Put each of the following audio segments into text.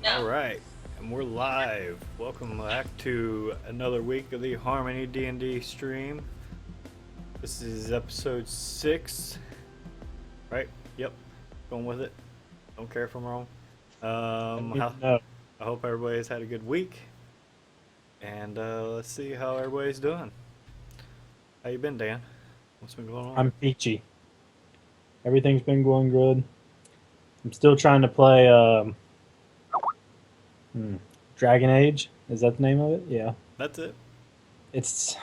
All right, and we're live. Welcome back to another week of the Harmony D&D stream. This is episode 6, right? Yep, going with it. Don't care if I'm wrong. No. I hope everybody's had a good week, and let's see how everybody's doing. How you been, Dan? What's been going on? I'm peachy. Everything's been going good. I'm still trying to play Dragon Age. Is that the name of it? Yeah. That's it. It's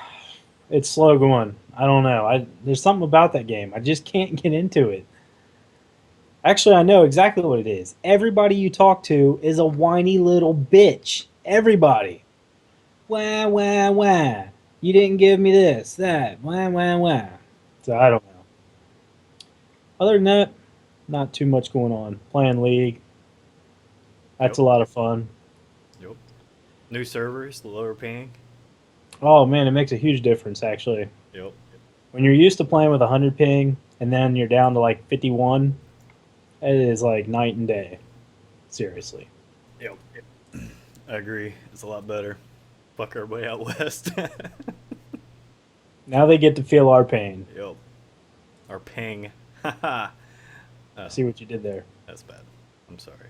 it's slow going. I don't know. There's something about that game. I just can't get into it. Actually, I know exactly what it is. Everybody you talk to is a whiny little bitch. Everybody. Wah wah wah. You didn't give me this, that. Wah wah wah. So I don't know. Other than that, not too much going on. Playing League. That's Yep. a lot of fun. Yep. New servers, the lower ping. Oh man, it makes a huge difference actually. Yep. When you're used to playing with 100 ping and then you're down to like 51, it is like night and day. Seriously. Yep. I agree. It's a lot better. Fuck everybody out west. Now they get to feel our pain. Yep. Our ping. Haha. See what you did there. That's bad. I'm sorry.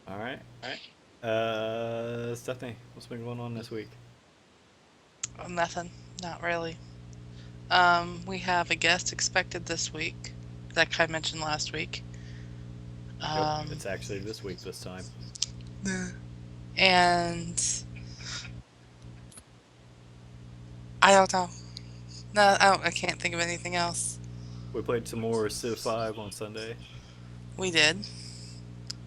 All right. Stephanie, what's been going on this week? Oh, nothing. Not really. We have a guest expected this week, like I mentioned last week. Yep, it's actually this week this time. And I don't know. No, I can't think of anything else. We played some more Civ 5 on Sunday. We did.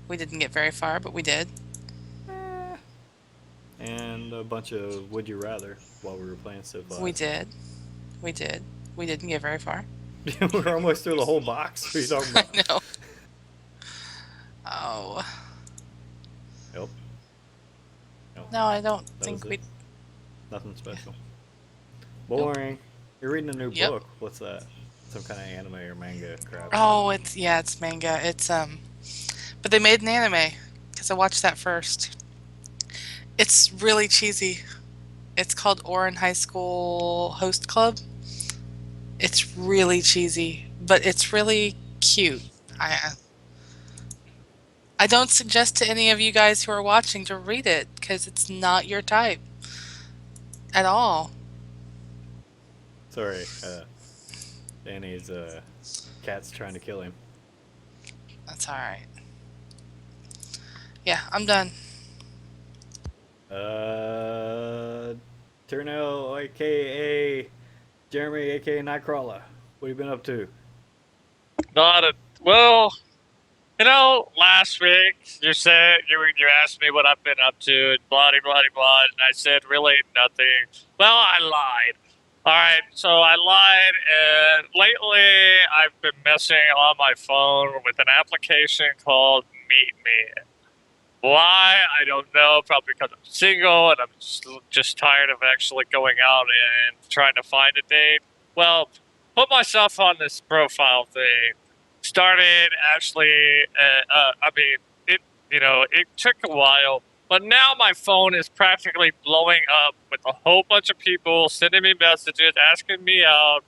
We didn't get very far, but we did. And a bunch of Would You Rather while we were playing Civ 5. We did. We didn't get very far. We're almost through the whole box. What are you talking about? I know. Oh. Yep. No, I don't That think was we... it. Nothing special. Boring. You're reading a new book. What's that? Some kind of anime or manga crap. Oh, it's manga. It's but they made an anime because I watched that first. It's really cheesy. It's called Orin High School Host Club. It's really cheesy, but it's really cute. I don't suggest to any of you guys who are watching to read it because it's not your type at all. Sorry, Danny's cat's trying to kill him. That's all right. Yeah, I'm done. Turnell, aka Jeremy, aka Nightcrawler. What have you been up to? Last week you said you asked me what I've been up to, and blah blah blah, and I said really nothing. Well, I lied. All right, so I lied, and lately I've been messing on my phone with an application called Meet Me. Why? I don't know. Probably because I'm single and I'm just tired of actually going out and trying to find a date. Well, put myself on this profile thing. Started actually, it took a while, but now my phone is practically blowing up with a whole bunch of people sending me messages, asking me out.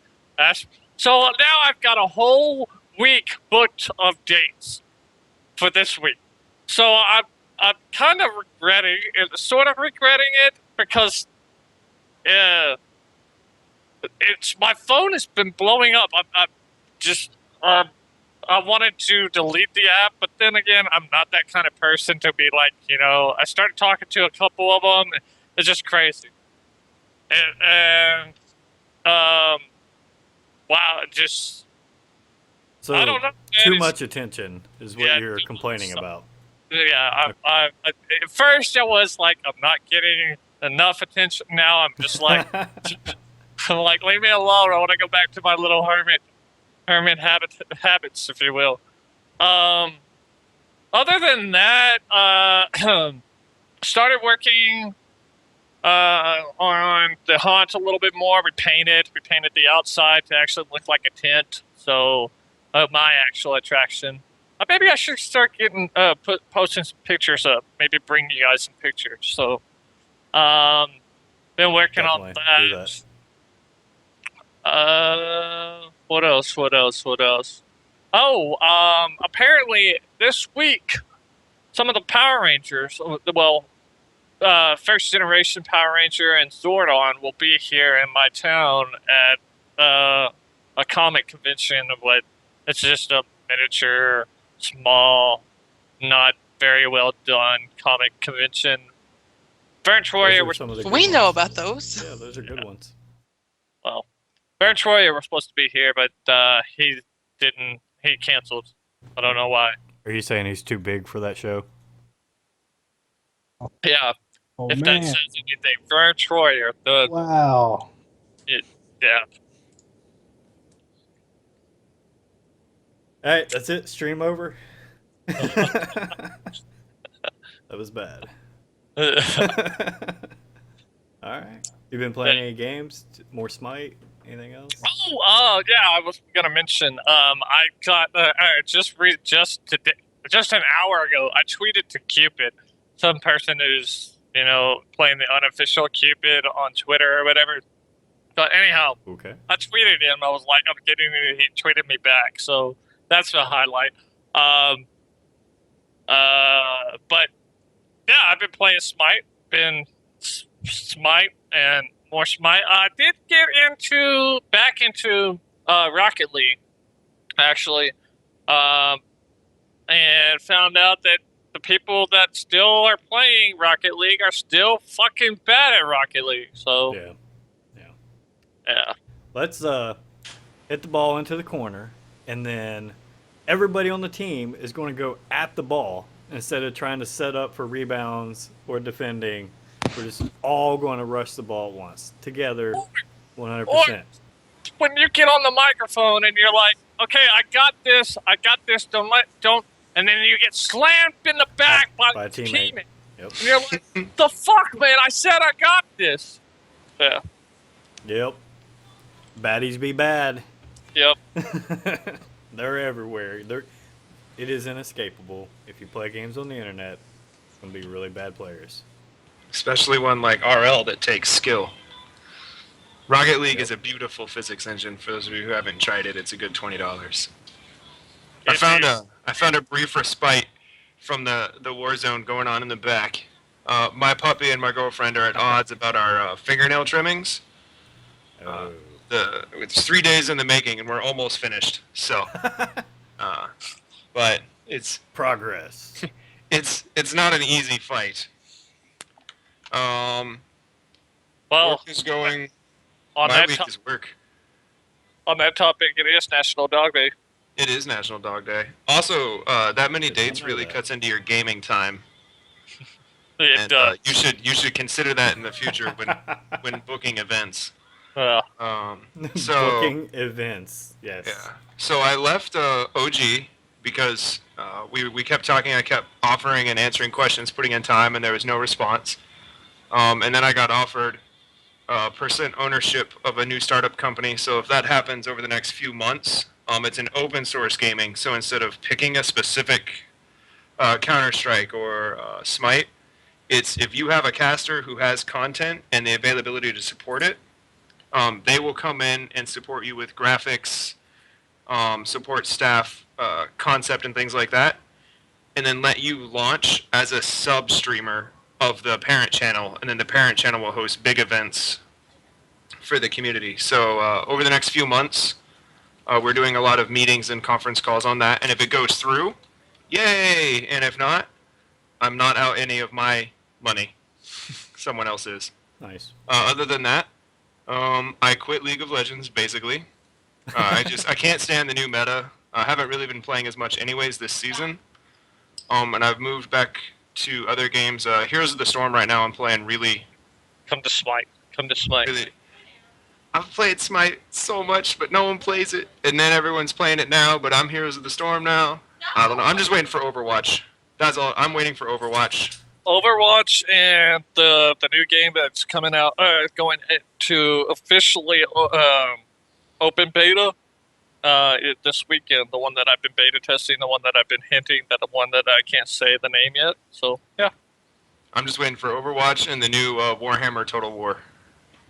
So now I've got a whole week booked of dates for this week. So I'm kind of sort of regretting it because my phone has been blowing up. I wanted to delete the app, but then again, I'm not that kind of person to be like, I started talking to a couple of them. It's just crazy. Wow, So I don't know. Too much attention is what you're complaining about. Yeah, at first it was like I'm not getting enough attention. Now I'm just like, I'm like, leave me alone. I want to go back to my little hermit habits, if you will. Other than that, started working on the haunt a little bit more. We painted the outside to actually look like a tent. So, my actual attraction. maybe I should start getting posting some pictures up. Maybe bring you guys some pictures. So, been working Definitely on do that. that. What else? What else? What else? Oh, apparently this week, some of the Power Rangers, well, first generation Power Ranger and Zordon will be here in my town at a comic convention of what it's just a miniature, small, not very well done comic convention. Burnt Warrior Those are was some of the good We know ones. about those. Yeah, those are good ones. well, Burnt Warrior was supposed to be here, but he didn't. He canceled. I don't know why. Are you saying he's too big for that show? Yeah, Oh if that man! says anything, Burnt Warrior. Wow. Yeah. All right, that's it. Stream over. That was bad. All right. You been playing any games? More Smite? Anything else? Yeah. I was gonna mention. I got just today, just an hour ago. I tweeted to Cupid, some person who's playing the unofficial Cupid on Twitter or whatever. But anyhow, Okay. I tweeted him. I was like, I'm getting it. He tweeted me back. So that's a highlight. But yeah, I've been playing Smite. Smite and more Smite. I did get back into Rocket League, actually, and found out that the people that still are playing Rocket League are still fucking bad at Rocket League. So Yeah. Let's hit the ball into the corner, and then everybody on the team is going to go at the ball instead of trying to set up for rebounds or defending. We're just all going to rush the ball at once together, 100%. When you get on the microphone and you're like, "Okay, I got this. Don't," and then you get slammed in the back by a teammate. Yep. And you're like, "The fuck, man! I said I got this." Yeah. Yep. Baddies be bad. Yep. They're everywhere. It is inescapable. If you play games on the internet, it's going to be really bad players. Especially one like RL that takes skill. Rocket League is a beautiful physics engine. For those of you who haven't tried it, it's a good $20. I found a brief respite from the war zone going on in the back. My puppy and my girlfriend are at odds about our fingernail trimmings. It's 3 days in the making, and we're almost finished. So, but it's progress. It's not an easy fight. Well, work is going. My week is work. On that topic, it is National Dog Day. It is National Dog Day. Also, that many dates really cuts into your gaming time. It does. You should consider that in the future when booking events. Booking events, yes. Yeah. So I left OG because we kept talking. I kept offering and answering questions, putting in time, and there was no response. And then I got offered percent ownership of a new startup company. So if that happens over the next few months, it's an open source gaming. So instead of picking a specific Counter-Strike or Smite, it's if you have a caster who has content and the availability to support it, they will come in and support you with graphics, support staff, concept, and things like that, and then let you launch as a sub-streamer of the parent channel, and then the parent channel will host big events for the community. So over the next few months, we're doing a lot of meetings and conference calls on that, and if it goes through, yay! And if not, I'm not out any of my money. Someone else is. Nice. Other than that, I quit League of Legends, basically. I can't stand the new meta. I haven't really been playing as much anyways this season. And I've moved back to other games. Heroes of the Storm right now I'm playing really... Come to Smite. Really, I've played Smite so much, but no one plays it. And then everyone's playing it now, but I'm Heroes of the Storm now. I don't know. I'm just waiting for Overwatch. That's all. I'm waiting for Overwatch. Overwatch and the new game that's coming out, going to officially open beta. this weekend. The one that I've been beta testing, the one that I've been hinting, that the one that I can't say the name yet. So yeah. I'm just waiting for Overwatch and the new Warhammer Total War.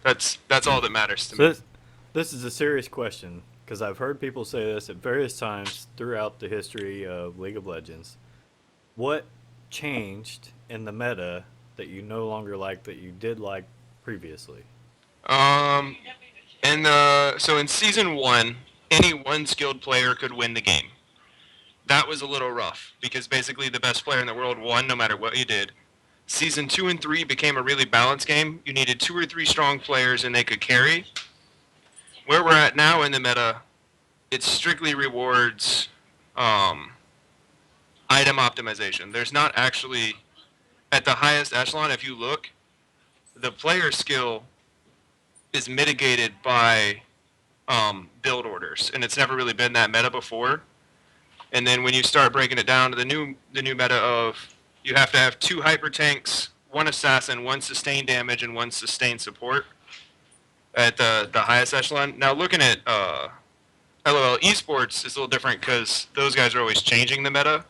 That's all that matters to So me. this is a serious question because I've heard people say this at various times throughout the history of League of Legends. What changed in the meta that you no longer like that you did like previously? So in season 1, any one skilled player could win the game. That was a little rough because basically the best player in the world won no matter what you did. Season 2 and 3 became a really balanced game. You needed 2 or 3 strong players and they could carry. Where we're at now in the meta, it strictly rewards item optimization. There's not actually, at the highest echelon, if you look, the player skill is mitigated by build orders, and it's never really been that meta before. And then when you start breaking it down to the new meta of you have to have 2 hyper tanks, 1 assassin, 1 sustained damage, and 1 sustained support at the highest echelon. Now looking at LOL esports is a little different because those guys are always changing the meta.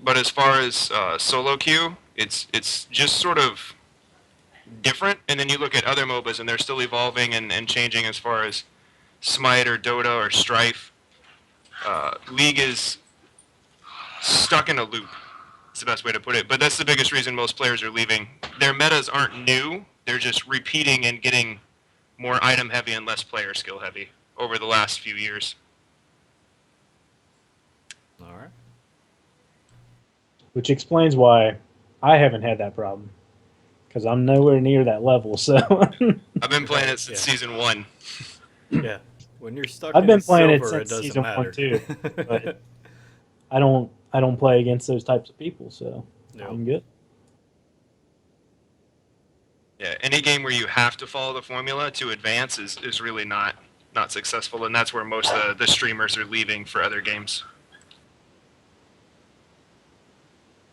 But as far as solo queue, it's just sort of different. And then you look at other MOBAs and they're still evolving and changing as far as Smite or Dota or Strife. League is stuck in a loop. It's the best way to put it. But that's the biggest reason most players are leaving. Their metas aren't new. They're just repeating and getting more item heavy and less player skill heavy over the last few years. All right. Which explains why I haven't had that problem. Because I'm nowhere near that level, so... I've been playing it since season 1. Yeah. When you're stuck I've in been playing silver, it it since doesn't season matter. 1 too, but I don't play against those types of people, so Nope. I'm good. Yeah, any game where you have to follow the formula to advance is really not successful, and that's where most of the streamers are leaving for other games.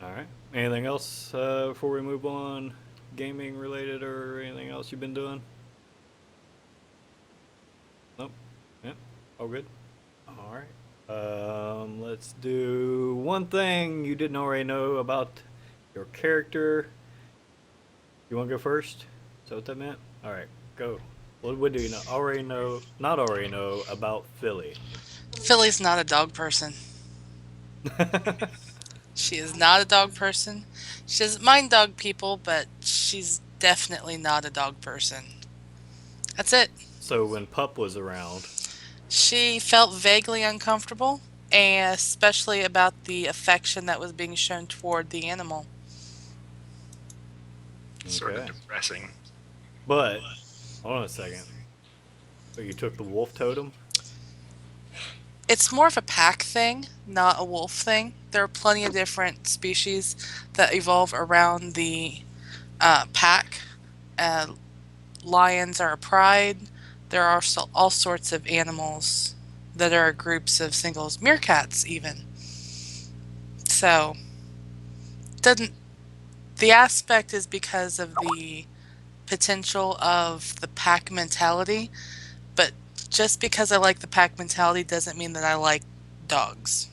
All right. Anything else before we move on? Gaming related or anything else you've been doing? Nope. Yeah. All good. All right. Let's do one thing you didn't already know about your character. You want to go first? Is that what that meant? All right. Go. What do you know? Not already know about Philly? Philly's not a dog person. She is not a dog person. She doesn't mind dog people, but she's definitely not a dog person. That's it. So when Pup was around, She felt vaguely uncomfortable, and especially about the affection that was being shown toward the animal. Sort of Okay. depressing. But hold on a second. So you took the wolf totem? It's more of a pack thing, not a wolf thing. There are plenty of different species that evolve around the pack. Lions are a pride. There are all sorts of animals that are groups of singles, meerkats even. So, the aspect is because of the potential of the pack mentality, but just because I like the pack mentality doesn't mean that I like dogs.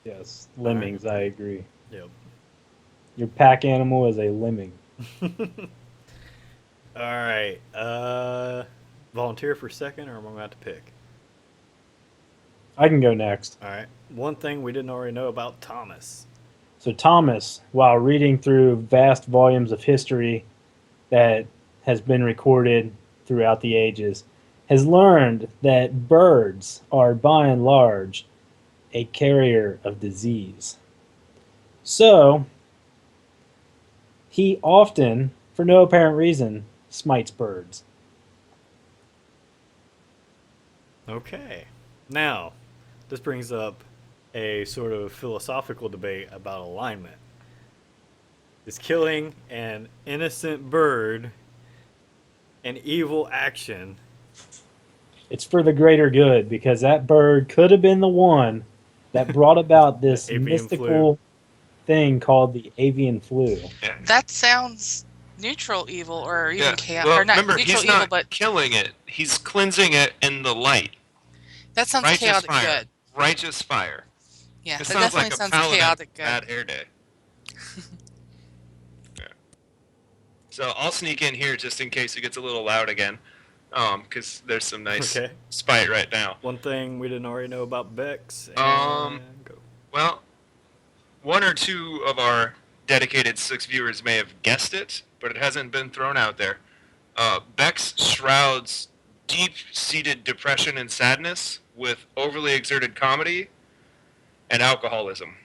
Yes, lemmings, I agree. Yep. Your pack animal is a lemming. All right. Volunteer for second, or am I going to have to pick? I can go next. All right. One thing we didn't already know about Thomas. So Thomas, while reading through vast volumes of history that has been recorded throughout the ages, has learned that birds are by and large a carrier of disease. So he often, for no apparent reason, smites birds. Okay. Now, this brings up a sort of philosophical debate about alignment. Is killing an innocent bird an evil action? It's for the greater good, because that bird could have been the one that brought about this The avian mystical thing called the avian flu. Yeah. That sounds neutral evil or even Yeah. chaos, Well, or not remember, neutral he's evil, not but killing it. He's cleansing it in the light. that sounds Righteous chaotic fire. good. Righteous fire. Yeah, It that sounds definitely like a sounds paladin chaotic good. bad hair day. Yeah. So I'll sneak in here just in case it gets a little loud again. Because there's some nice Okay. spite right now. One thing we didn't already know about Bex, and Um, go. Well, one or two of our dedicated 6 viewers may have guessed it, but it hasn't been thrown out there. Bex shrouds deep-seated depression and sadness with overly exerted comedy and alcoholism.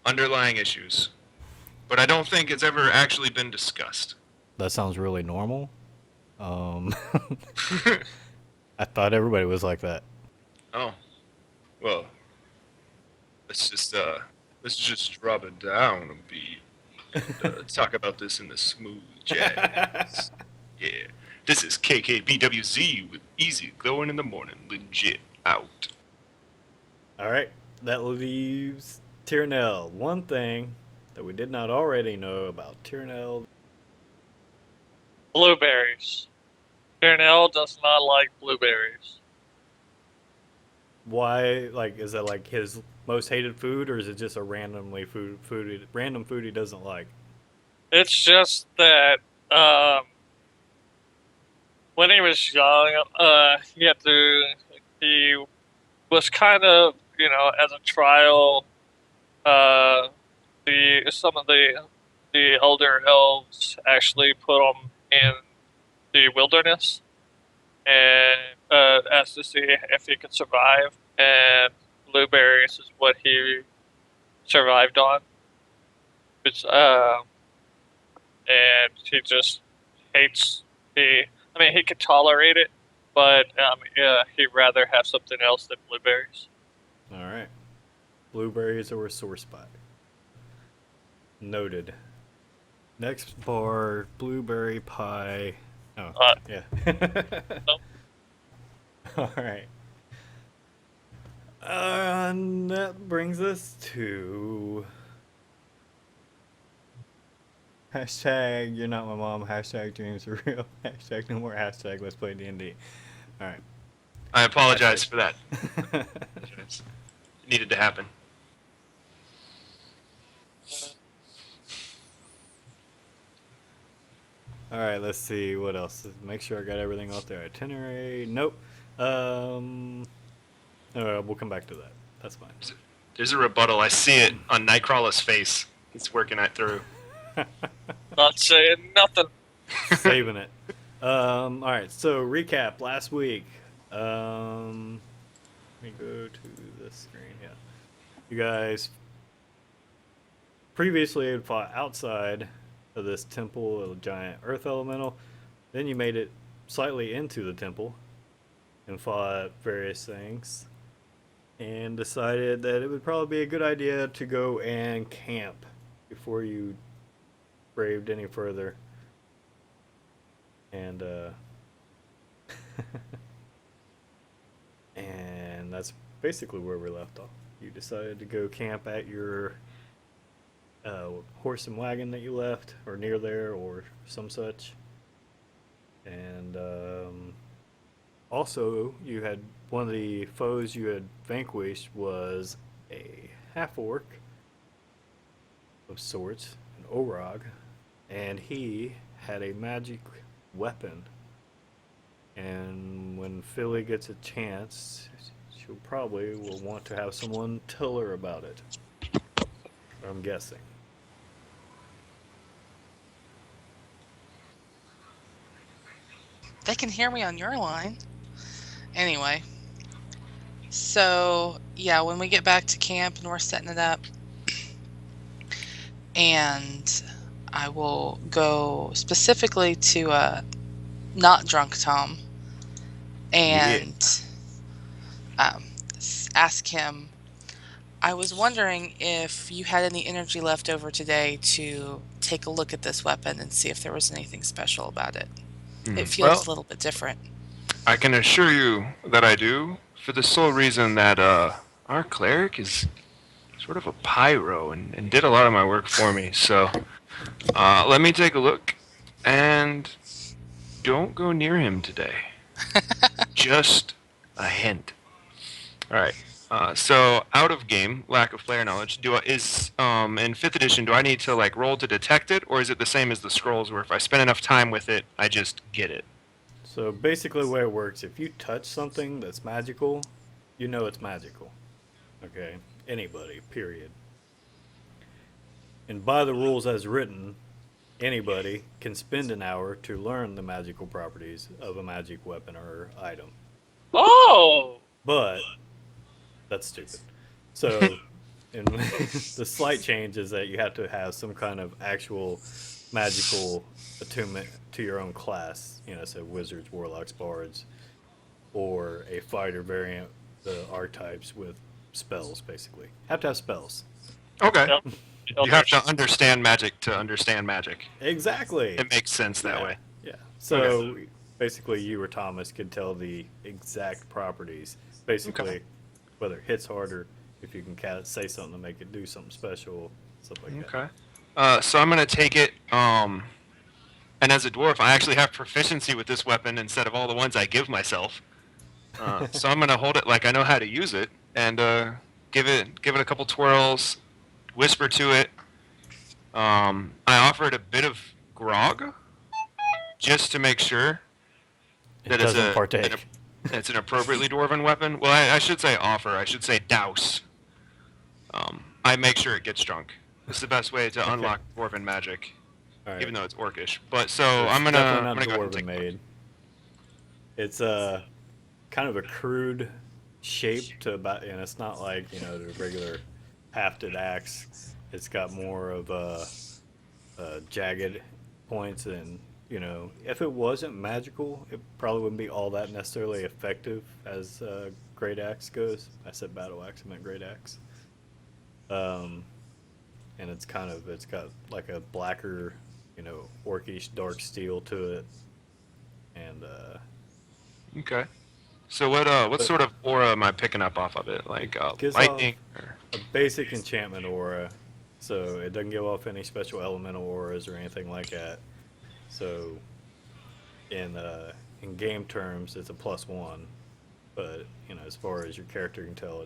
Underlying issues. But I don't think it's ever actually been discussed. That sounds really normal. I thought everybody was like that. Oh, well, let's just drop it down a beat and talk about this in the smooth jazz. Yeah, this is KKBWZ with Easy Going in the Morning, legit out. All right, that leaves Tyrnell. One thing that we did not already know about Tyrnell. Blueberries. Darnell does not like blueberries. Why? Like, is that like his most hated food, or is it just a random food he doesn't like? It's just that when he was young, he was kind of, as a trial, some of the elder elves actually put him in the wilderness and asked to see if he could survive. And blueberries is what he survived on. It's and he just hates he could tolerate it, but he'd rather have something else than blueberries. All right, blueberries or a sore spot. Noted. Next bar, blueberry pie. Oh, yeah. Nope. All right. And that brings us to hashtag you're not my mom, hashtag dreams are real, hashtag no more, hashtag let's play D&D. All right. I apologize for that. It needed to happen. All right, let's see what else. Make sure I got everything off there. Itinerary. Nope. We'll come back to that. That's fine. There's a rebuttal. I see it on Nightcrawler's face. He's working that through. Not saying nothing. Saving it. All right. So recap last week. Let me go to the screen. Yeah. You guys previously had fought outside of this temple, a giant earth elemental. Then you made it slightly into the temple and fought various things, and decided that it would probably be a good idea to go and camp before you braved any further. And and that's basically where we left off. You decided to go camp at your horse and wagon that you left, or near there, or some such. And also, you had one of the foes you had vanquished was a half-orc of sorts, an orog, and he had a magic weapon. And when Philly gets a chance, she'll probably will want to have someone tell her about it. I'm guessing. They can hear me on your line. Anyway. So, yeah, when we get back to camp and we're setting it up, and I will go specifically to not drunk Tom and ask him, I was wondering if you had any energy left over today to take a look at this weapon and see if there was anything special about it. It feels a little bit different. I can assure you that I do, for the sole reason that our cleric is sort of a pyro and did a lot of my work for me. So Let me take a look. And don't go near him today. Just a hint. All right. So out of game, lack of player knowledge. In fifth edition? Do I need to like roll to detect it, or is it the same as the scrolls, where if I spend enough time with it, I just get it? So basically, the way it works, if you touch something that's magical, you know it's magical. Okay, anybody, period. And by the rules as written, anybody can spend an hour to learn the magical properties of a magic weapon or item. Oh! But that's stupid. So, and the slight change is that you have to have some kind of actual magical attunement to your own class. You know, so wizards, warlocks, bards, or a fighter variant, the archetypes with spells. Basically, have to have spells. Okay. Yep. You have to understand magic to understand magic. Exactly. It makes sense that Yeah. way. Yeah. So basically, you or Thomas could tell the exact properties. Basically, Okay. whether it hits harder, if you can say something to make it do something special, stuff like that. Okay. So I'm gonna take it. And as a dwarf, I actually have proficiency with this weapon instead of all the ones I give myself. So I'm gonna hold it like I know how to use it, and give it a couple twirls, whisper to it. I offer it a bit of grog, just to make sure It that it's doesn't partake. it's an appropriately dwarven weapon. Well, I should say offer. I should say douse. I make sure it gets drunk. It's the best way to unlock dwarven magic, All right. even though it's orcish. But so It's I'm gonna definitely not go ahead and dwarven take made. It's kind of a crude shape to about, and it's not like the regular hafted axe. It's got more of jagged points, and if it wasn't magical, it probably wouldn't be all that necessarily effective as great axe goes. I said battle axe, I meant great axe. And it's got like a blacker, orcish dark steel to it, and Okay. So what sort of aura am I picking up off of it? Like gives lightning? off a basic enchantment aura, so it doesn't give off any special elemental auras or anything like that. So in game terms, it's a +1, but as far as your character can tell,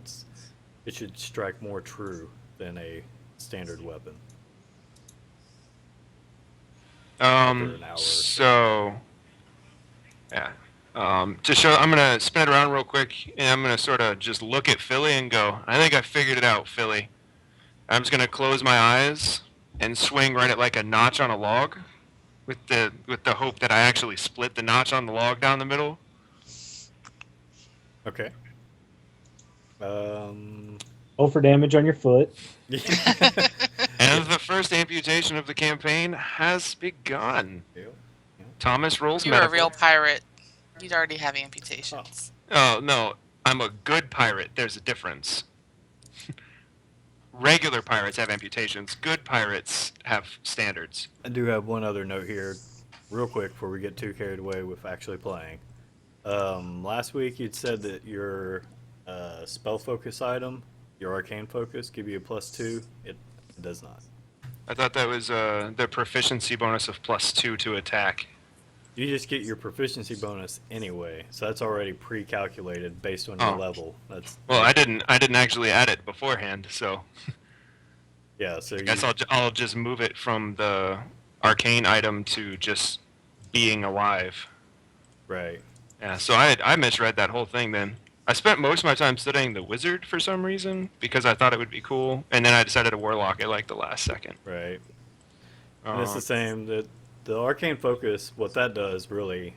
it should strike more true than a standard weapon. After an hour or So yeah. To show, I'm gonna spin it around real quick, and I'm gonna sort of just look at Philly and go, I think I figured it out, Philly. I'm just gonna close my eyes and swing right at like a notch on a log, with the hope that I actually split the notch on the log down the middle. Okay. Roll for damage on your foot. And the first amputation of the campaign has begun. Thomas rolls You're a medical. real pirate. You'd already have amputations. Oh, no. I'm a good pirate. There's a difference. Regular pirates have amputations. Good pirates have standards. I do have one other note here, real quick, before we get too carried away with actually playing. Last week you'd said that your spell focus item, your arcane focus, give you a +2. It does not. I thought that was the proficiency bonus of +2 to attack. You just get your proficiency bonus anyway, so that's already pre-calculated based on your level. Well, I didn't actually add it beforehand, so yeah. So I guess I'll just move it from the arcane item to just being alive. right. Yeah. So I misread that whole thing then. I spent most of my time studying the wizard for some reason because I thought it would be cool, and then I decided to warlock it like the last second. Right. And it's the same. The arcane focus, what that does really,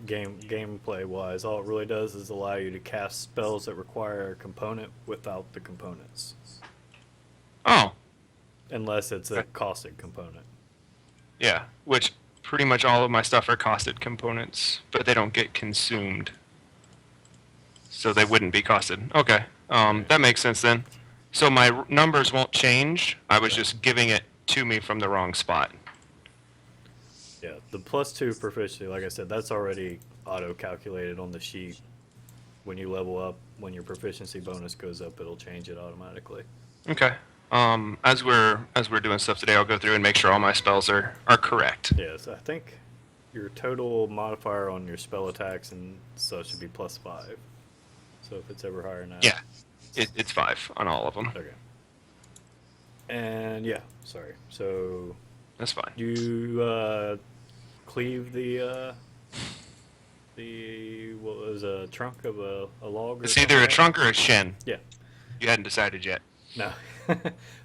gameplay wise, all it really does is allow you to cast spells that require a component without the components, Oh, unless it's a caustic component. yeah. Which pretty much all of my stuff are costed components, but they don't get consumed, so they wouldn't be costed. Okay. That makes sense then. So my numbers won't change. I was just giving it to me from the wrong spot. Yeah, the +2 proficiency, like I said, that's already auto-calculated on the sheet. When you level up, when your proficiency bonus goes up, it'll change it automatically. Okay. As we're doing stuff today, I'll go through and make sure all my spells are correct. Yes, I think your total modifier on your spell attacks and such should be +5. So if it's ever higher than that. Yeah, it's 5 on all of them. Okay. And yeah, sorry. So That's fine. you cleave the what was a trunk of a log? Or It's something either a like that? trunk or a shin. Yeah. You hadn't decided yet. No.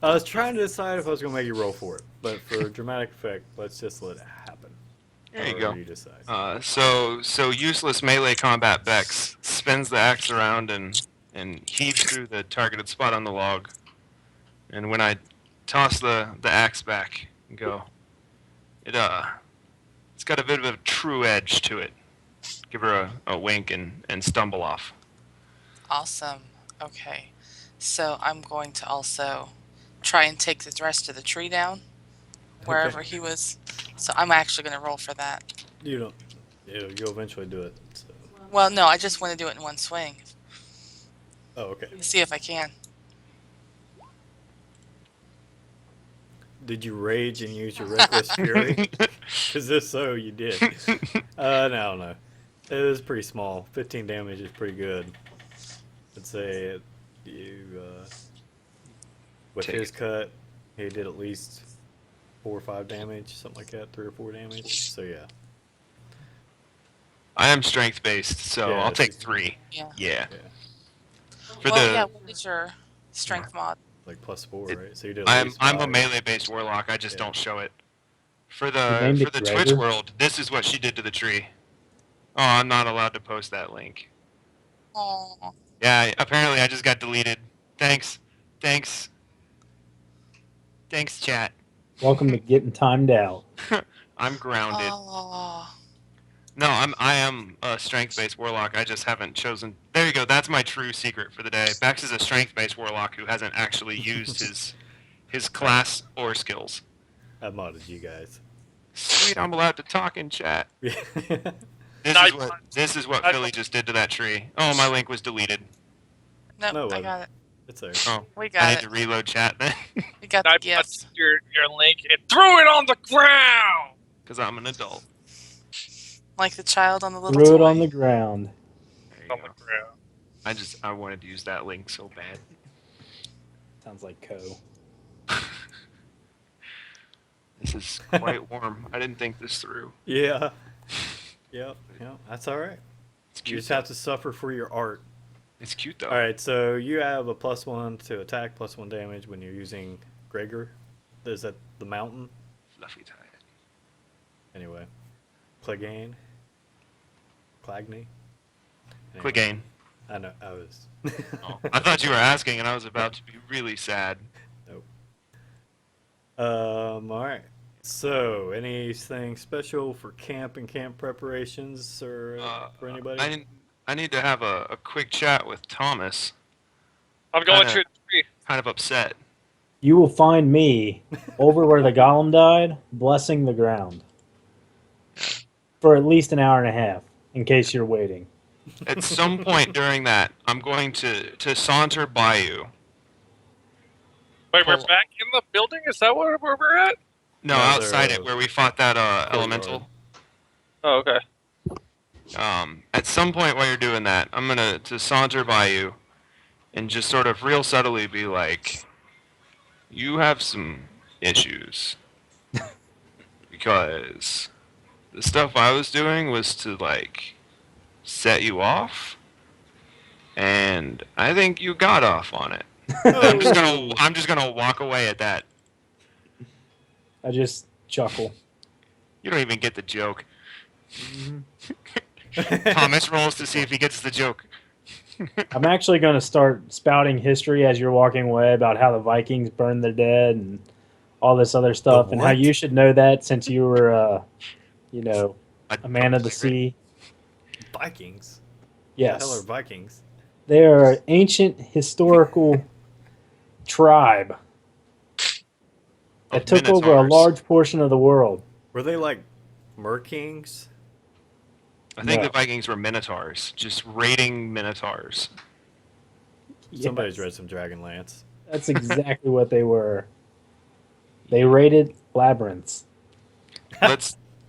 I was trying to decide if I was going to make you roll for it, but for dramatic effect, let's just let it happen. There you However go. You decide. So useless melee combat Bex spins the axe around and heaves through the targeted spot on the log. And when I toss the axe back and go, it's got a bit of a true edge to it. Give her a wink and stumble off. Awesome. Okay. So I'm going to also try and take the rest of the tree down wherever he was. So I'm actually going to roll for that. You don't. You'll eventually do it. So. Well, no, I just want to do it in one swing. Oh, okay. See if I can. Did you rage and use your reckless fury? Because if so, you did. No. It was pretty small. 15 damage is pretty good. I'd say you, with Take his it. cut, he did at least 4 or 5 damage, something like that, 3 or 4 damage. So yeah. I am strength based, so Yeah, I'll take it's- 3. Yeah. Yeah. Yeah. For Well, the yeah, what is your strength mod? Like +4, It- right? So you did. At I'm least I'm a 5. melee based warlock. I just Yeah. don't show it. For You the named for it the Gregor? Twitch world, this is what she did to the tree. Oh, I'm not allowed to post that link. Oh, Yeah, apparently I just got deleted. Thanks, chat. Welcome to getting timed out. I'm grounded. oh. No, I am a strength based warlock. I just haven't chosen. There you go. That's my true secret for the day. Bex is a strength based warlock who hasn't actually used his class or skills. I modded you guys. Sweet, I'm allowed to talk in chat. Yeah. This is what I- Philly just did to that tree. Oh, my link was deleted. Nope, No, I got it. It's there. Oh, We I got need it. to reload chat then, We got I the gifts. punched your link and threw it on the ground. because I'm an adult. Like the child on the little Threw it toy. on the ground. There you On the go. ground. I wanted to use that link so bad. Sounds like Co. This is quite warm. I didn't think this through. Yeah. Yep. That's all right. It's You cute. just have to suffer for your art. It's cute though. All right, so you have a +1 to attack, +1 damage when you're using Gregor. Is that the mountain? Fluffy tie. Anyway, Clegane, Clagney. Quick gain. I know. I was. Oh, I thought you were asking, and I was about to be really sad. Nope. All right. So, anything special for camp and camp preparations, or for anybody? I need to have a quick chat with Thomas. I'm going Kinda- to a tree. Kind of upset. You will find me over where the golem died, blessing the ground. For at least an hour and a half, in case you're waiting. At some point during that, I'm going to saunter by you. Wait, we're Pull- back in the building? Is that where we're at? No, No, outside they're, it, where we fought that courtyard. elemental. Oh, okay. At some point while you're doing that, I'm gonna to saunter by you, and just sort of real subtly be like, "You have some issues," because the stuff I was doing was to like set you off, and I think you got off on it. I'm just gonna walk away at that. I just chuckle. You don't even get the joke. Thomas rolls to see if he gets the joke. I'm actually going to start spouting history as you're walking away about how the Vikings burned their dead and all this other stuff, and how what? you should know that since you were, a man of the sea. Vikings. The hell are Yes. Vikings? They are an ancient historical tribe that Of took over a Minotaurs. large portion of the world. Were they like Merkings? I think No. the Vikings were minotaurs, just raiding minotaurs. Somebody's Yes. read some Dragonlance. That's exactly what they were. They raided labyrinths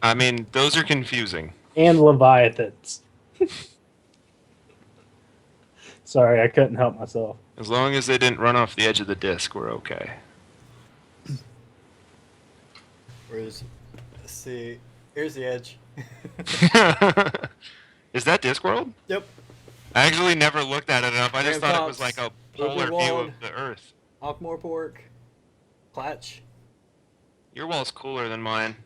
I mean, those are confusing. and leviathans. Sorry, I couldn't help myself. As long as they didn't run off the edge of the disc, we're okay. Let's see. Here's the edge. Is that Discworld? Yep. I actually never looked at it enough. I just thought it was like a polar view Wald, of the Earth. Ankh-Morpork, Clatch. Your wall's cooler than mine.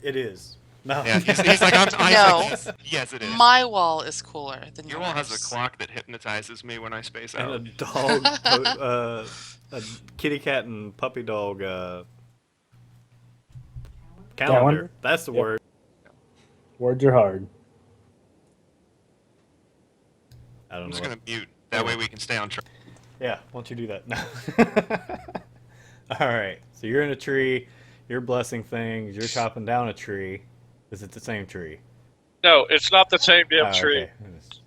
It is. No. Yeah, he's like, I'm No. like, yes, it is. My wall is cooler than Your yours. wall has a clock that hypnotizes me when I space And out. a dog, a kitty cat and puppy dog calendar. That's the Yep. word. Words are hard. I don't I'm know. just gonna mute. That way we can stay on track. Yeah, why don't you do that? No. All right. So you're in a tree. You're blessing things. You're chopping down a tree. Is it the same tree? No, it's not the same damn Oh, tree. okay. It's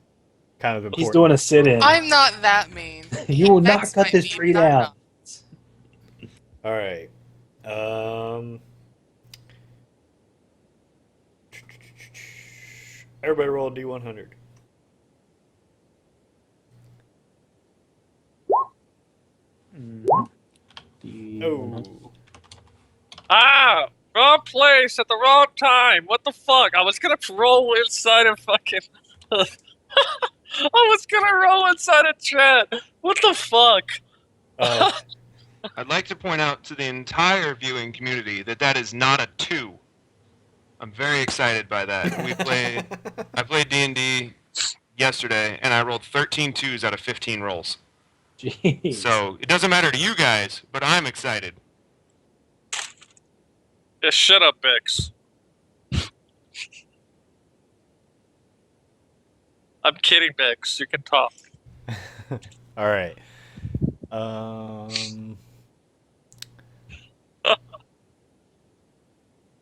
kind of important. He's doing a sit-in. I'm not that mean. You will not Vex cut might this be, tree but I'm down. not. All right. Everybody roll a D100. Oh. Ah! Wrong place at the wrong time. What the fuck? I was gonna roll inside of fucking. I was gonna roll inside a chat. What the fuck? I'd like to point out to the entire viewing community that that is not a 2. I'm very excited by that. I played D&D yesterday, and I rolled 13 2s out of 15 rolls. Jeez. So it doesn't matter to you guys, but I'm excited. Yeah, shut up, Bix. I'm kidding, Bix. You can talk. All right.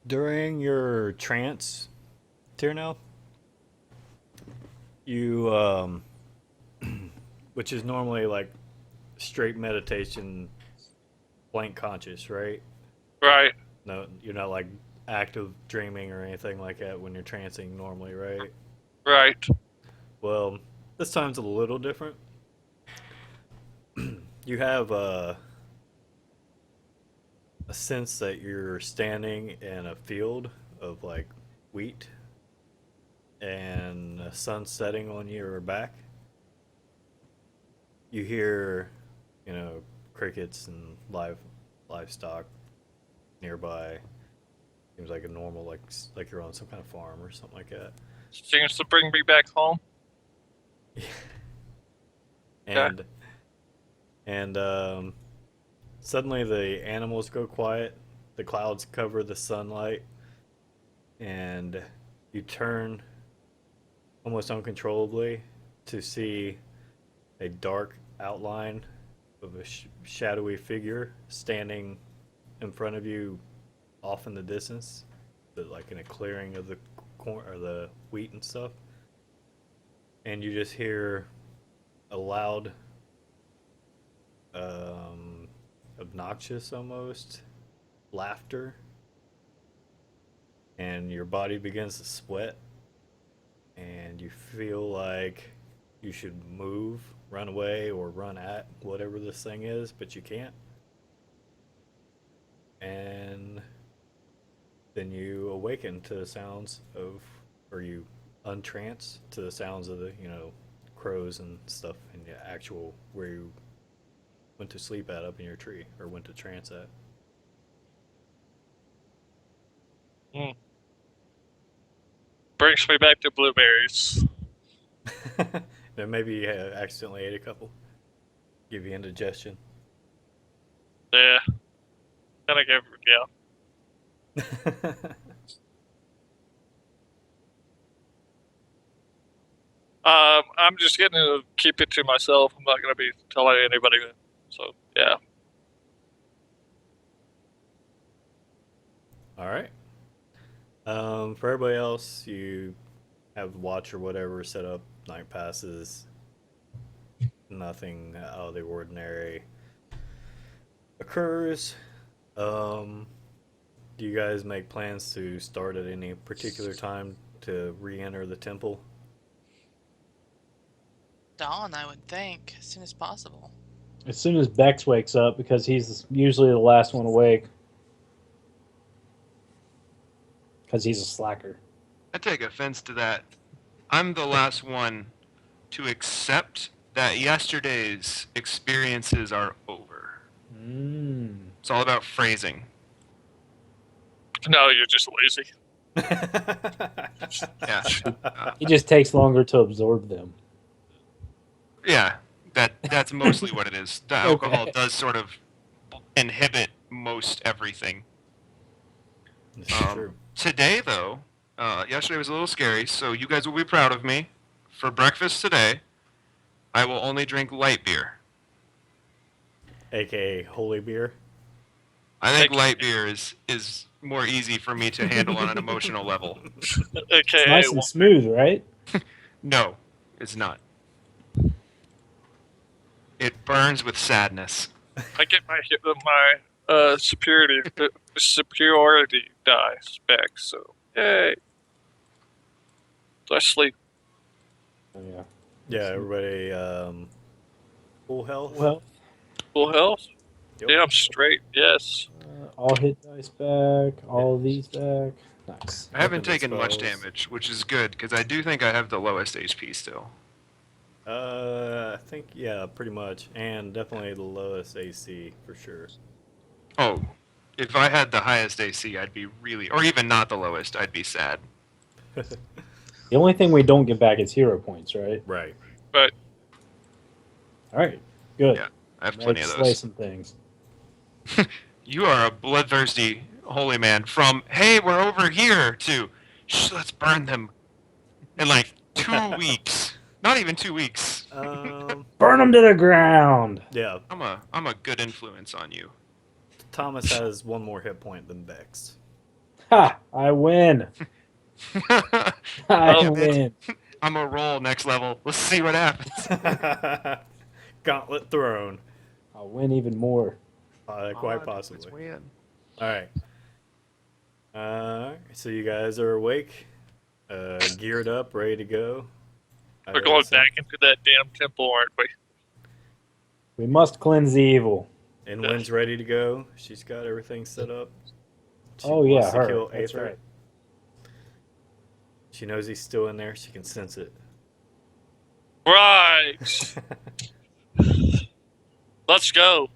During your trance, Tierno, you which is normally like straight meditation, blank conscious, right? Right. No, you're not like active dreaming or anything like that when you're trancing normally, right? Right. Well, this time's a little different. You have a sense that you're standing in a field of like wheat and the sun setting on your back. You hear, crickets and livestock nearby. Seems like a normal, like you're on some kind of farm or something like that. Seems to bring me back home. And suddenly the animals go quiet. The clouds cover the sunlight, and you turn almost uncontrollably to see a dark outline of a shadowy figure standing in front of you off in the distance, but like in a clearing of the corn or the wheat and stuff. And you just hear a loud, obnoxious almost laughter, and your body begins to sweat, and you feel like you should move, run away, or run at whatever this thing is, but you can't. And then you awaken to the sounds of, or you untrance to the sounds of the, crows and stuff in the actual where you went to sleep at up in your tree, or went to trance at. Brings me back to blueberries. Then maybe you accidentally ate a couple. Give you indigestion. Yeah. Gotta give, yeah. I'm just gonna keep it to myself. I'm not gonna be telling anybody. So yeah. All right. For everybody else, you have watch or whatever set up. Night passes. Nothing out of the ordinary. occurs. Do you guys make plans to start at any particular time to re-enter the temple? Dawn, I would think, as soon as possible. As soon as Bex wakes up, because he's usually the last one awake. Because he's a slacker. I take offense to that. I'm the last one to accept that yesterday's experiences are over. It's all about phrasing. No, you're just lazy. Yeah. He just takes longer to absorb them. Yeah, that's mostly what it is. The alcohol Okay. does sort of inhibit most everything. This is true. Today, though, yesterday was a little scary, so you guys will be proud of me. For breakfast today, I will only drink light beer. AKA holy beer. I think Okay. light beer is more easy for me to handle on an emotional level. AKA, It's nice and smooth, right? No, it's not. It burns with sadness. I get my superiority dice back. So yay! So I sleep. Oh, yeah. Yeah, everybody full health? Well, Full health. Yep. Yeah, I'm straight. Yes. all hit dice back, all of these back. Nice. I haven't Weapon taken much dispels. damage, which is good, because I do think I have the lowest HP still. I think, yeah, pretty much. And definitely the lowest AC, for sure. Oh, if I had the highest AC, I'd be really... Or even not the lowest, I'd be sad. The only thing we don't get back is hero points, right? Right. But All right. Good. Yeah, I have Ready plenty to of slay those. some things. You are a bloodthirsty holy man from, hey, we're over here, to, shh, let's burn them. In like 2 weeks. Not even 2 weeks. Burn them to the ground. Yeah, I'm a good influence on you. Thomas has one more hit point than Bex. Ha! I win. I Oh, win. I'm a roll next level. Let's see what happens. Gauntlet thrown. I'll win even more. Quite Let's possibly. win. Alright. So you guys are awake, geared up, ready to go. we're going back into that damn temple, aren't we? We must cleanse the evil. Inwin's ready to go. She's got everything set up. She Oh, yeah, wants to her. kill That's Aethert. right. She knows he's still in there. She can sense it. Right. Let's go.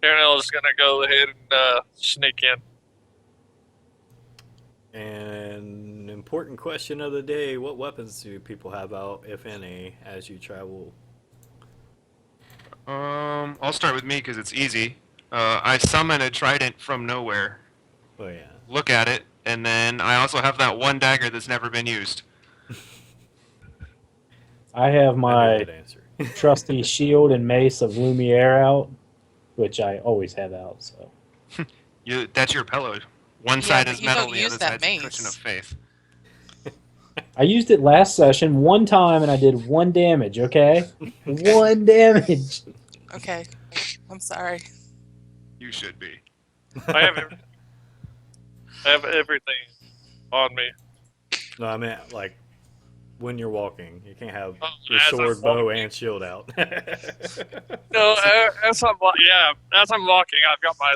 Darnell is gonna go ahead and sneak in. And important question of the day: what weapons do people have out, if any, as you travel? I'll start with me because it's easy. I summon a trident from nowhere. Oh yeah. Look at it, and then I also have that one dagger that's never been used. I have I knew my that answer. trusty shield and mace of Lumiere out, which I always have out. So That's your pillow. One Yeah, side but is you metal, don't the use other that side's a cushion mace. of faith. I used it last session one time, and I did 1 damage. Okay, 1 damage. Okay, I'm sorry. You should be. I have everything on me. No, I meant like when you're walking. You can't have Oh, your as I'm sword, bow, walking. and shield out. No, as I'm walking, I've got my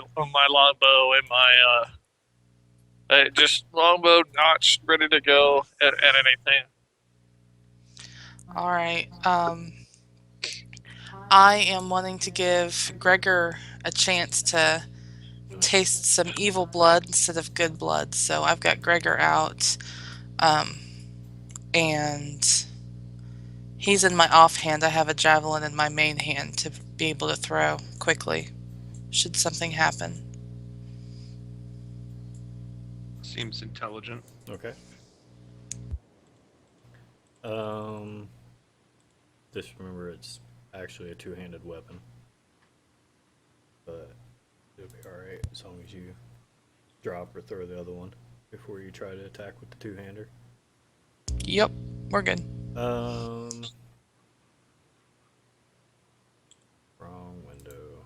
longbow and my just longbow notched, ready to go at anything. All right. I am wanting to give Gregor a chance to taste some evil blood instead of good blood. So I've got Gregor out, and he's in my offhand. I have a javelin in my main hand to be able to throw quickly, should something happen. Seems intelligent. Okay. Just remember it's actually a two-handed weapon. But it'll be alright as long as you drop or throw the other one before you try to attack with the two-hander. Yep, we're good. Wrong window.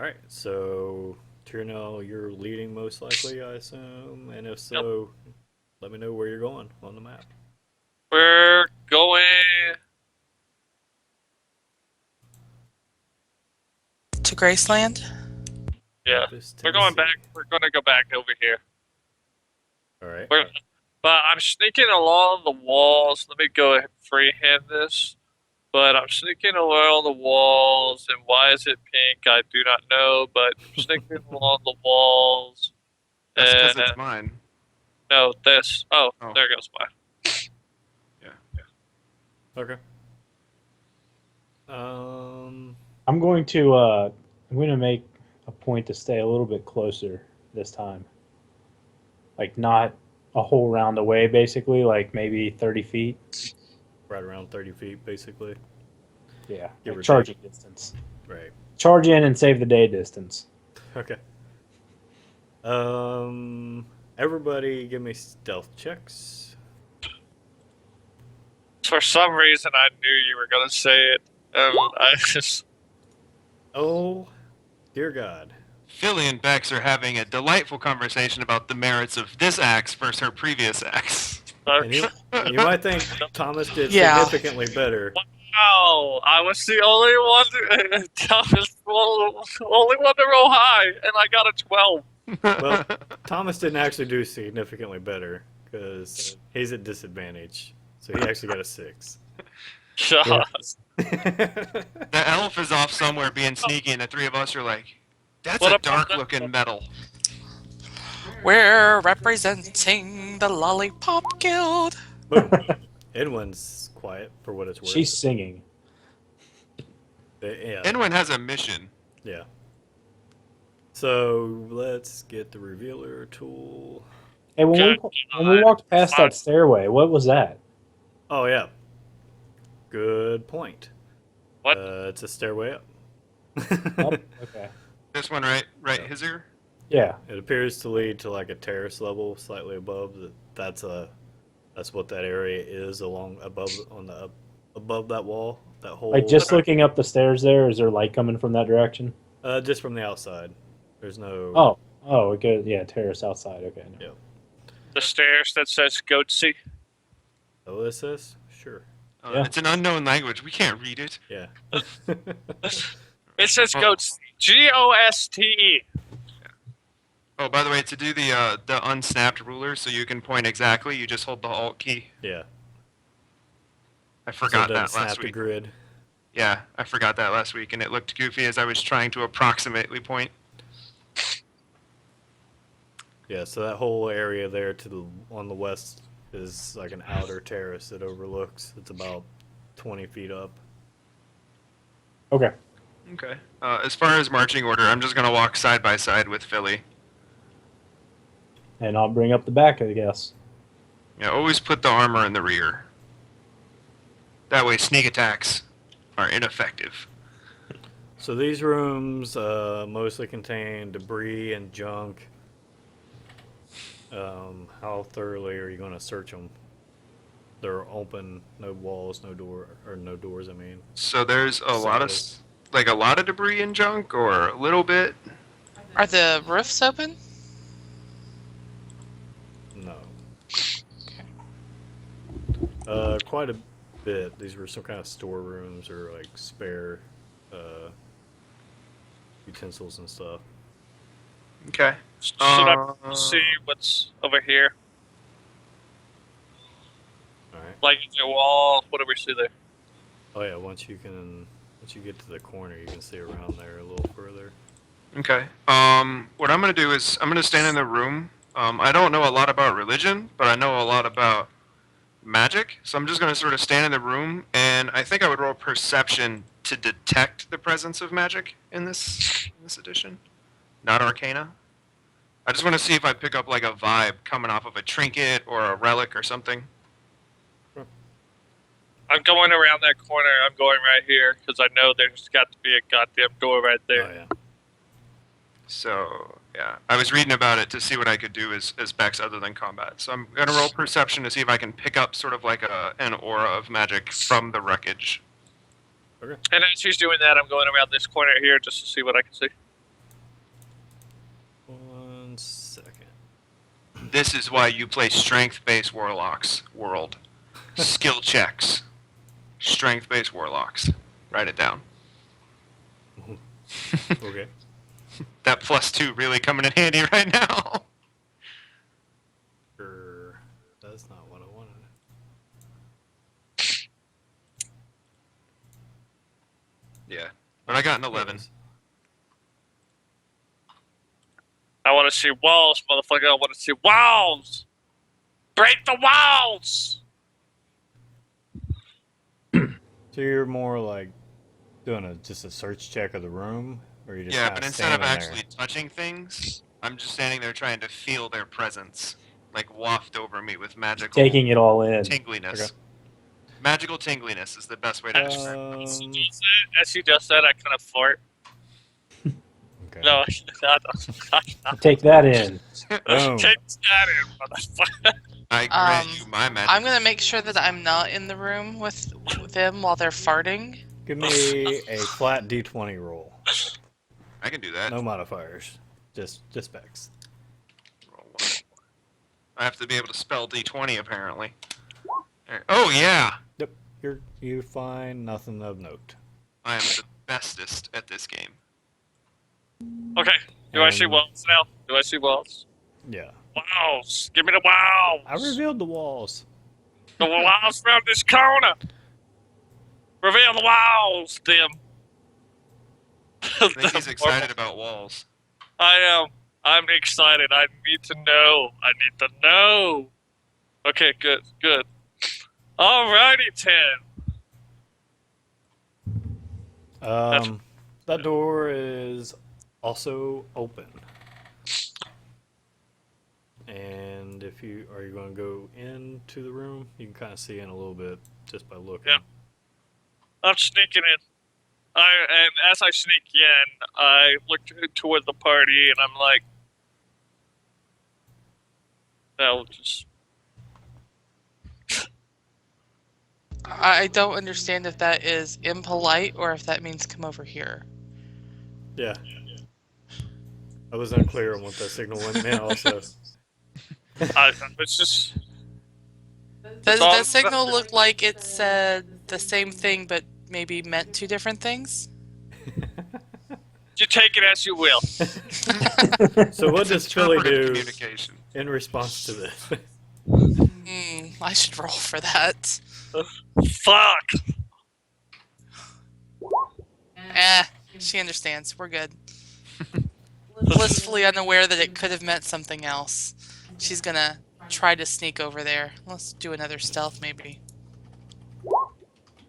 All right, so Tyrnell, you're leading most likely, I assume, and if so, let me know where you're going on the map. We're going. To Graceland? Yeah, Memphis, we're going back. Tennessee. We're going to go back over here. All right. But I'm sneaking along the walls. Let me go ahead and freehand this. But I'm sneaking along the walls, and why is it pink? I do not know. But I'm sneaking along the walls. That's because And it's mine. no, this. Oh, Oh. there goes mine. Okay. I'm going to make a point to stay a little bit closer this time. Like not a whole round away, basically, like maybe 30 feet. Right around 30 feet, basically. Yeah, Give or like charging take. distance. Right. Charge in and save the day distance. Okay. Everybody give me stealth checks. For some reason, I knew you were going to say it. I just. Oh, dear God. Philly and Bex are having a delightful conversation about the merits of this axe versus her previous axe. And you might think Thomas did Yeah. significantly better. Wow, I was the only one. Thomas, only one to roll high, and I got a 12. Well, Thomas didn't actually do significantly better because he's at disadvantage. So he actually got a 6. Yeah. The elf is off somewhere being sneaky, and the three of us are like, that's What a about dark-looking metal. We're representing the Lollipop Guild. Boom. Edwin's quiet for what it's worth. She's singing. Yeah. Edwin has a mission. Yeah. So let's get the revealer tool. Hey, when we walked past that stairway, what was that? Oh yeah. Good point. What? It's a stairway up. Oh, okay. This one, right here. Yeah. It appears to lead to like a terrace level slightly above. That's what that area is above that wall. That whole Like just looking up the stairs there, is there light coming from that direction? just from the outside. There's no. Oh, it goes, yeah, terrace outside. Okay. No. Yeah. The stairs that says Goatsy. OSS? Sure. Yeah. It's an unknown language. We can't read it. Yeah. It says Goatsy. G-O-S-T-E. Oh, by the way, to do the unsnapped ruler so you can point exactly, you just hold the Alt key. Yeah. I forgot so it that doesn't snap last the week. grid. Yeah, I forgot that last week, and it looked goofy as I was trying to approximately point. Yeah, so that whole area there on the west is like an outer terrace that overlooks. It's about 20 feet up. Okay. Okay. As far as marching order, I'm just gonna walk side by side with Philly. And I'll bring up the back, I guess. Yeah, always put the armor in the rear. That way, sneak attacks are ineffective. So these rooms mostly contain debris and junk. How thoroughly are you going to search them? They're open, no walls, no doors. I mean, So there's a lot of debris and junk, or a little bit. Are the roofs open? no. Quite a bit. These were some kind of storerooms or like spare utensils and stuff. Okay. Should I see what's over here? All right. Like the wall. What do we see there? Oh yeah. Once you get to the corner, you can see around there a little further. Okay. What I'm gonna do is I'm gonna stand in the room. I don't know a lot about religion, but I know a lot about magic. So I'm just gonna sort of stand in the room, and I think I would roll perception to detect the presence of magic in this edition, not Arcana. I just want to see if I pick up like a vibe coming off of a trinket or a relic or something. I'm going around that corner. I'm going right here because I know there's got to be a goddamn door right there. Oh yeah. So yeah, I was reading about it to see what I could do as Bex other than combat. So I'm gonna roll perception to see if I can pick up sort of like an aura of magic from the wreckage. Okay. And as he's doing that, I'm going around this corner here just to see what I can see. This is why you play strength-based warlocks. World. Skill checks. Strength-based warlocks. Write it down. Okay. That +2 really coming in handy right now. That's not what I wanted. Yeah. But I got an 11. I want to see walls, motherfucker. I want to see walls. Break the walls. So you're more like doing just a search check of the room, or you just Yeah, kinda but instead of standing actually touching things, I'm just standing there trying to feel their presence. Like waft over me with magical Taking it all in. tingliness. Okay. Magical tingliness is the best way to describe it. As you just said, I kind of fart. Okay. No, Take that in. Boom. take that in, motherfucker. I grant you my magic. I'm gonna make sure that I'm not in the room with them while they're farting. Give me a flat D20 roll. I can do that. No modifiers. Just specs. Roll one. I have to be able to spell D20 apparently. There. Oh yeah! Yep. You find nothing of note. I am the bestest at this game. Okay, do I see And- walls now? Do I see walls? Yeah. Walls! Give me the walls! I revealed the walls. The walls around this corner! Reveal the walls, Tim! I think he's excited about walls. I am. I'm excited. I need to know. I need to know. Okay, good. Alrighty, Tim. That door is also open. And if you are you going to go into the room, you can kind of see in a little bit just by looking. Yeah. I'm sneaking in. And as I sneak in, I look toward the party, and I'm like, "I'll just." I don't understand if that is impolite or if that means come over here. Yeah. I was unclear on what that signal meant also. It's just. Does all- the signal look like it said the same thing but maybe meant two different things? You take it as you will. So what It's does Philly interpretive do communication. in response to this? I should roll for that. Fuck. She understands. We're good. Blissfully unaware that it could have meant something else. She's gonna try to sneak over there. Let's do another stealth, maybe.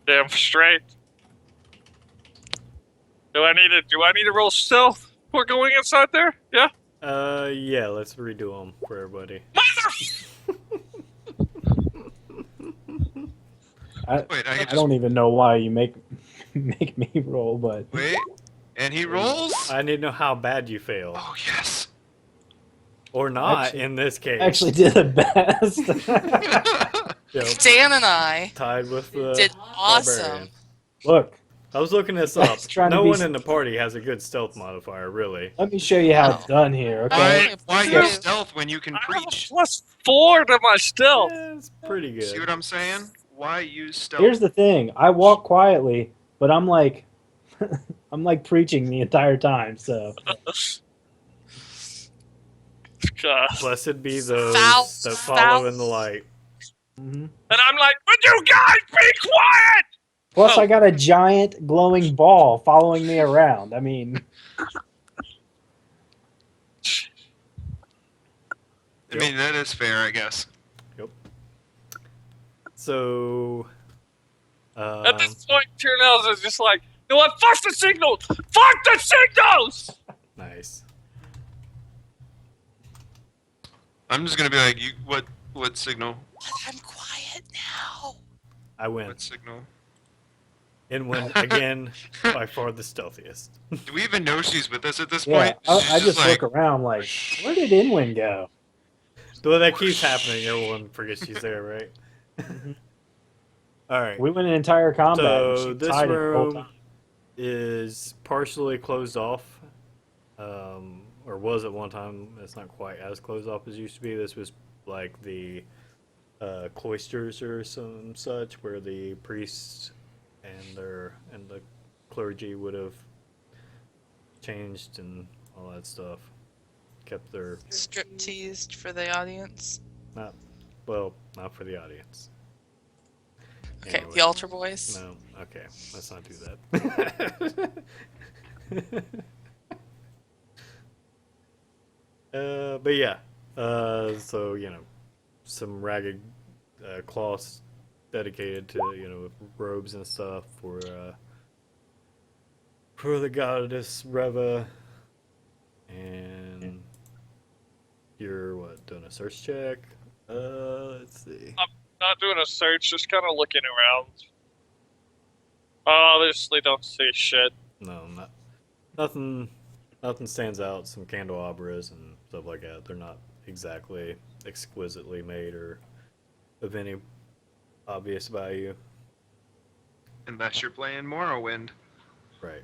Damn straight. Do I need to roll stealth before going inside there? Yeah. Yeah, let's redo them for everybody. Wait, I I can just don't even know why you make me roll, but wait. And he rolls? I need to know how bad you fail. Oh yes. Or not, Actually- in this case. actually did the best. Yep, Dan and I tied with the did awesome. barbarian. Look, I was looking this up. That's trying to No be one in the party has a good stealth modifier, really. let me show you how it's Oh. done here, okay? Alright. Why Yeah. use stealth when you can I have a preach? +4 to my stealth. Yeah, it's pretty good. See what I'm saying? Why use stealth? Here's the thing. I walk quietly, but I'm like I'm like preaching the entire time, so God. Blessed be those Foul- that foul- follow in the light. mhm. And I'm like, would you guys be quiet? Plus Oh. I got a giant glowing ball following me around. I mean, I mean, that is fair, I guess. So, At this point, Turnells is just like, you know what? Fuck the signals! Fuck the signals! nice. I'm just gonna be like, you. What signal? I'm quiet now. I win. What signal? And win again by far the stealthiest. Do we even know she's with us at this yeah, point? I She's just like, look around like, where did Inwin go? Though that keeps happening, everyone forgets she's there, right? Alright. We went an entire combat. and So she this tied it the whole room time. is partially closed off. or was at one time. It's not quite as closed off as it used to be. This was like the cloisters or some such, where the priests and the clergy would have changed and all that stuff. Kept their Strip teased for the audience. not well, not for the audience. Okay, Anyway. the altar boys. No, okay, let's not do that. But yeah, so some ragged cloths dedicated to with robes and stuff for the goddess Reva, and you're doing a search check. Let's see. Not doing a search, just kind of looking around. Obviously, don't see shit. No, nothing. Nothing stands out. Some candelabras and stuff like that. They're not exactly exquisitely made or of any obvious value. Unless you're playing Morrowind. Right.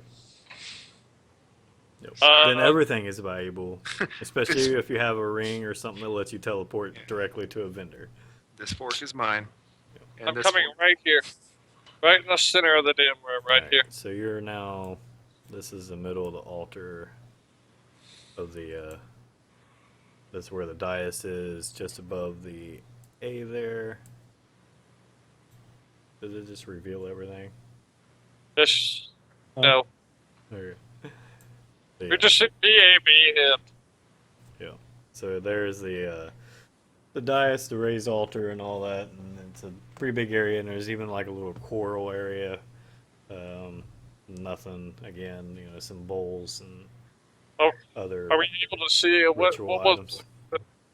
Yep. Uh, Then everything is valuable, especially if you have a ring or something that lets you teleport directly to a vendor. This fork is mine. And I'm this coming fork- right here. Right in the center of the damn room, right here. So you're now. This is the middle of the altar. Of the that's where the dais is, just above the A there. Does it just reveal everything? Just, Oh. no. Or, You're just BAB him. Yeah. So there's the dais, the raised altar, and all that, and it's a pretty big area. And there's even like a little choral area. Nothing again, some bowls and Oh, other are we able to see what ritual was items.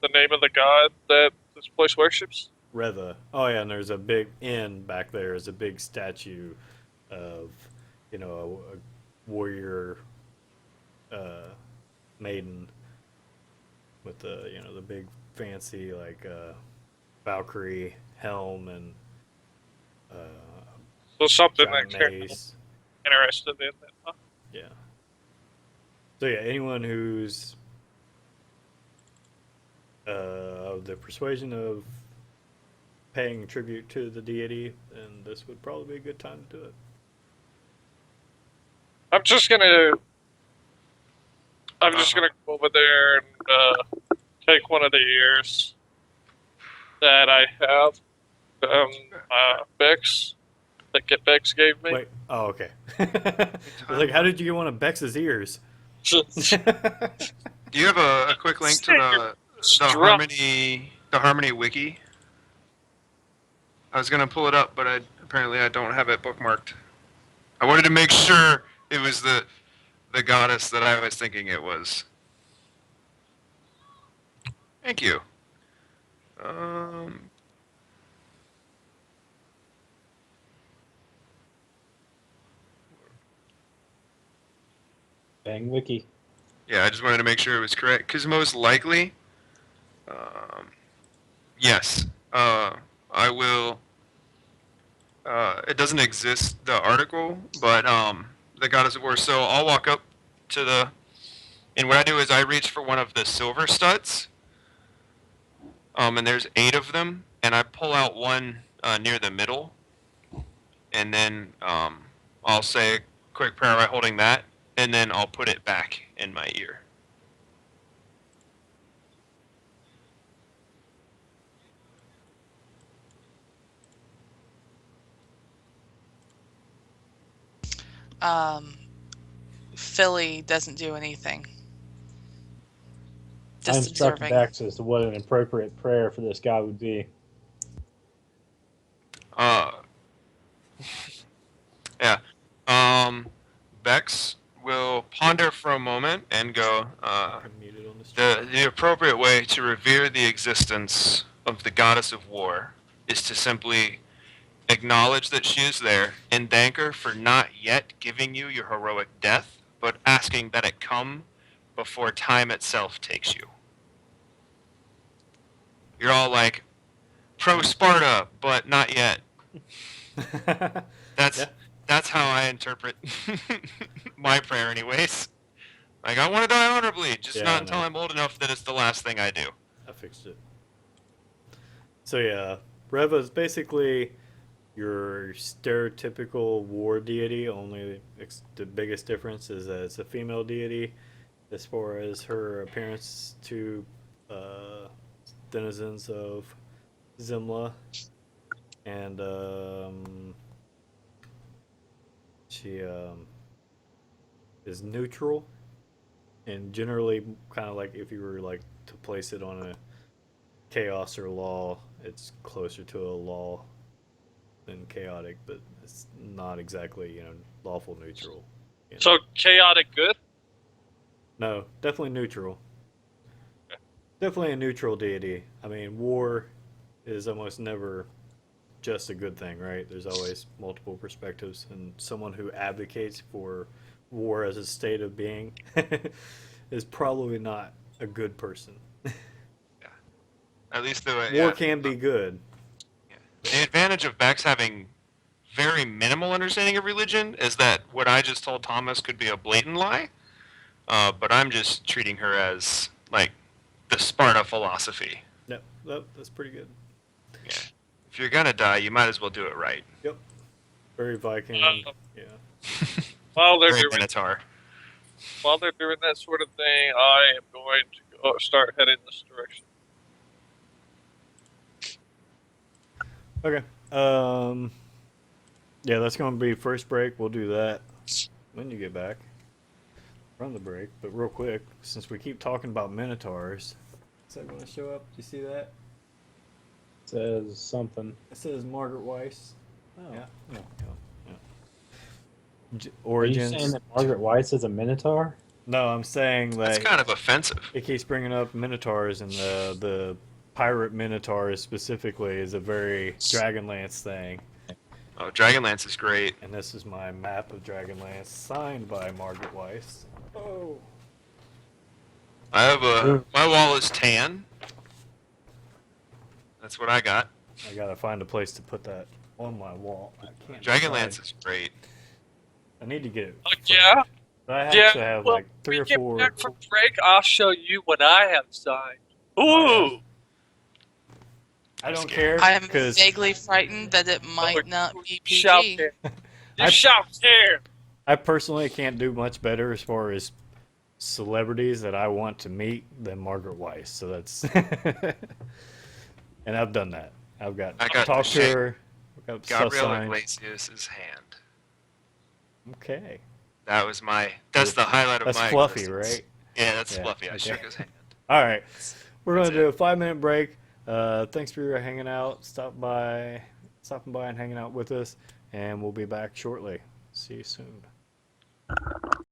the name of the god that this place worships? Reva. Oh yeah, and there's a big back there is a big statue of a warrior maiden with the big fancy like Valkyrie helm and So something giant that you're mace. interested in. Huh? Yeah. So yeah, anyone who's of the persuasion of paying tribute to the deity, then this would probably be a good time to do it. I'm just gonna go over there and take one of the ears that I have. Bex Bex gave me. Wait. Oh, okay. I was like, how did you get one of Bex's ears? Do you have a quick link to the Harmony wiki? I was gonna pull it up, but apparently I don't have it bookmarked. I wanted to make sure it was the goddess that I was thinking it was. Thank you. Bang wiki. Yeah, I just wanted to make sure it was correct, because most likely, yes, I will. It doesn't exist, the article, but the goddess of war. So I'll walk up to and what I do is I reach for one of the silver studs, and there's 8 of them, and I pull out one near the middle, and then I'll say a quick prayer by holding that, and then I'll put it back in my ear. Philly doesn't do anything. I Just instructed observing. Bex as to what an appropriate prayer for this guy would be. Yeah. Bex will ponder for a moment and go, I'm muted on this stream. the appropriate way to revere the existence of the goddess of war is to simply acknowledge that she is there and thank her for not yet giving you your heroic death, but asking that it come before time itself takes you. You're all like, pro Sparta, but not yet. That's Yeah. that's how I interpret my prayer, anyways. Like, I want to die honorably, just Yeah, I not until know. I'm old enough that it's the last thing I do. I fixed it. So yeah, Reva is basically your stereotypical war deity. Only the biggest difference is that it's a female deity, as far as her appearance to denizens of Zimla, and she is neutral, and generally kind of like if you were like to place it on a chaos or law, it's closer to a law than chaotic, but it's not exactly lawful neutral. So chaotic good? No, definitely neutral. Definitely a neutral deity. I mean, war is almost never just a good thing, right? There's always multiple perspectives, and someone who advocates for war as a state of being is probably not a good person. At least the way, War yeah. can be good. Yeah. The advantage of Bex having very minimal understanding of religion is that what I just told Thomas could be a blatant lie, but I'm just treating her as, like, the Sparta philosophy. Yep, that's pretty good. Yeah. If you're gonna die, you might as well do it right. Yep. Very Viking. Yeah. While they're Very doing Minotaur. that sort of thing, I am going to start heading this direction. Okay. Yeah, that's going to be first break. We'll do that when you get back from the break. But real quick, since we keep talking about Minotaurs, is that going to show up? Do you see that? Says something. It says Margaret Weiss. Oh. Yeah. Are you Origins. saying that Margaret Weiss is a Minotaur? No, I'm saying That's that kind of offensive. it keeps bringing up Minotaurs, and the pirate Minotaurs specifically is a very Dragonlance thing. Oh, Dragonlance is great. And this is my map of Dragonlance, signed by Margaret Weiss. Oh. I have my wall is tan. That's what I got. I gotta find a place to put that on my wall. I can't. Dragonlance decide. is great. I need to get it. Yeah. I actually have like three or Get four. back from break, I'll show you what I have signed. Ooh! Oh, I don't scared. care I am because vaguely frightened that it might not be Shout PG. there. I- You shout there. I personally can't do much better as far as celebrities that I want to meet than Margaret Weiss. So that's, and I've done that. I got talked to her. Got stuff Gabriel signed. Iglesias' hand. Okay, That's the highlight of that's my fluffy, existence. right? Yeah, that's Yeah, fluffy. I okay. shook his hand. All right, we're That's gonna do a 5-minute break. Thanks for hanging out, stopping by and hanging out with us, and we'll be back shortly. See you soon.